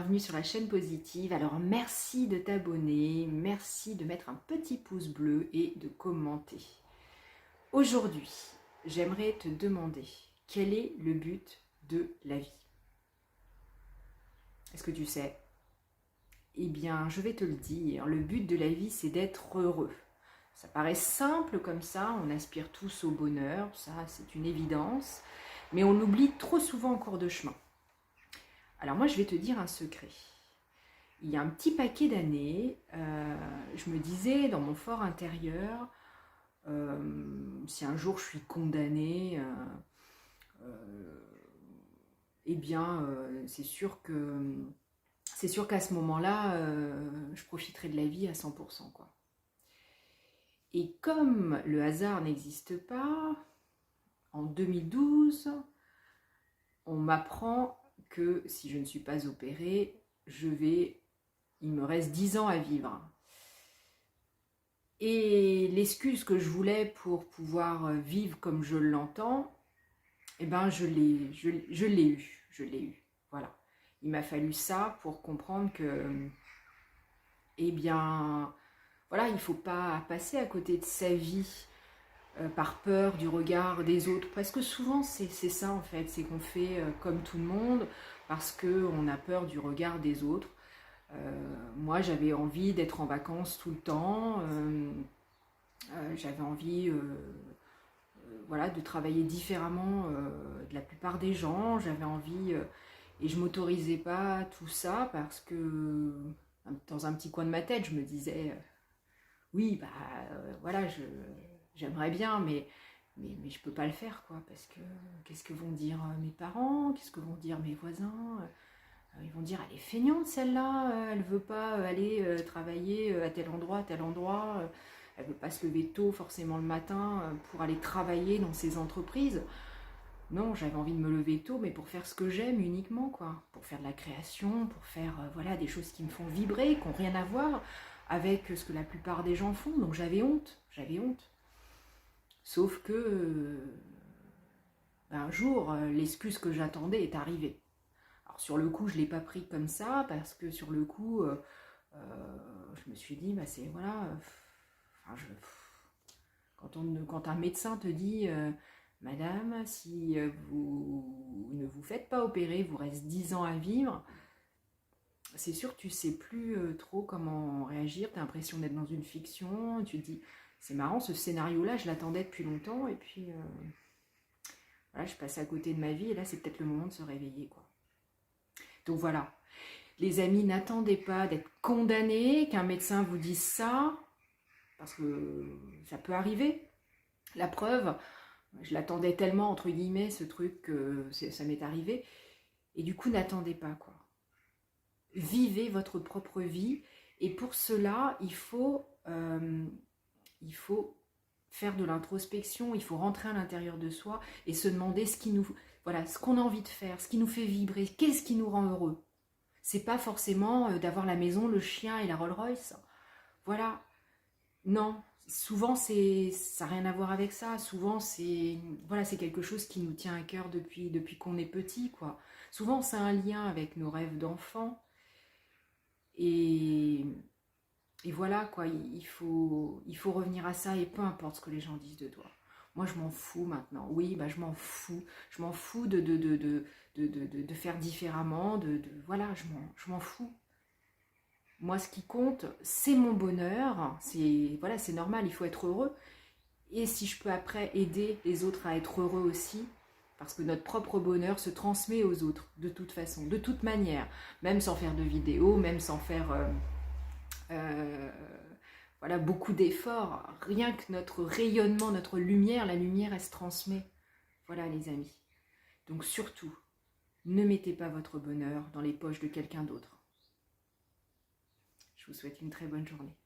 bienvenue sur la chaîne Positive. Alors merci de t'abonner, merci de mettre un petit pouce bleu et de commenter. Aujourd'hui, j'aimerais te demander quel est le but de la vie. Est-ce que tu sais? Eh bien, je vais te le dire, le but de la vie, c'est d'être heureux. Ça paraît simple comme ça, on aspire tous au bonheur, ça c'est une évidence, mais on l'oublie trop souvent en cours de chemin. Alors moi, je vais te dire un secret. Il y a un petit paquet d'années, je me disais dans mon fort intérieur, si un jour je suis condamnée, eh bien c'est sûr qu'à ce moment-là, je profiterai de la vie à 100%, quoi. Et comme le hasard n'existe pas, en 2012, on m'apprend que si je ne suis pas opérée, il me reste 10 ans à vivre. Et l'excuse que je voulais pour pouvoir vivre comme je l'entends, eh ben je l'ai eu, voilà. Il m'a fallu ça pour comprendre que, eh bien, voilà, il ne faut pas passer à côté de sa vie par peur du regard des autres. Parce que souvent, c'est ça en fait, c'est qu'on fait comme tout le monde parce qu'on a peur du regard des autres. Moi, j'avais envie d'être en vacances tout le temps. J'avais envie voilà, de travailler différemment de la plupart des gens. J'avais envie, et je m'autorisais pas tout ça parce que dans un petit coin de ma tête, je me disais oui, bah voilà, j'aimerais bien, mais je peux pas le faire, quoi, parce que qu'est-ce que vont dire mes parents, qu'est-ce que vont dire mes voisins, ils vont dire elle est feignante celle-là, elle veut pas aller travailler à tel endroit, elle veut pas se lever tôt forcément le matin pour aller travailler dans ces entreprises. Non, j'avais envie de me lever tôt, mais pour faire ce que j'aime uniquement, quoi, pour faire de la création, pour faire voilà, des choses qui me font vibrer, qui n'ont rien à voir avec ce que la plupart des gens font. Donc j'avais honte. Sauf que un jour, l'excuse que j'attendais est arrivée. Alors sur le coup, je ne l'ai pas pris comme ça, parce que sur le coup, je me suis dit, bah c'est voilà, quand un médecin te dit, madame, si vous ne vous faites pas opérer, vous reste 10 ans à vivre, c'est sûr que tu ne sais plus trop comment réagir, tu as l'impression d'être dans une fiction, tu te dis, c'est marrant, ce scénario-là, je l'attendais depuis longtemps, et puis voilà, je passe à côté de ma vie, et là, c'est peut-être le moment de se réveiller, quoi. Donc voilà, les amis, n'attendez pas d'être condamnés, qu'un médecin vous dise ça, parce que ça peut arriver. La preuve, je l'attendais tellement, entre guillemets, ce truc, que ça m'est arrivé, et du coup, n'attendez pas, quoi. Vivez votre propre vie, et pour cela, il faut faire de l'introspection, il faut rentrer à l'intérieur de soi et se demander ce qu'on a envie de faire, ce qui nous fait vibrer, qu'est-ce qui nous rend heureux. C'est pas forcément d'avoir la maison, le chien et la Rolls-Royce. Voilà. Non, souvent ça n'a rien à voir avec ça. Souvent c'est quelque chose qui nous tient à cœur depuis qu'on est petit, quoi. Souvent c'est un lien avec nos rêves d'enfant. Et voilà, quoi, il faut revenir à ça, et peu importe ce que les gens disent de toi. Moi, je m'en fous maintenant. Oui, bah, je m'en fous. Je m'en fous de faire différemment. Voilà, je m'en fous. Moi, ce qui compte, c'est mon bonheur. Voilà, c'est normal, il faut être heureux. Et si je peux après aider les autres à être heureux aussi, parce que notre propre bonheur se transmet aux autres, de toute façon, de toute manière. Même sans faire de vidéo, même sans faire... voilà, beaucoup d'efforts, rien que notre rayonnement, notre lumière, la lumière, elle se transmet. Voilà, les amis. Donc surtout, ne mettez pas votre bonheur dans les poches de quelqu'un d'autre. Je vous souhaite une très bonne journée.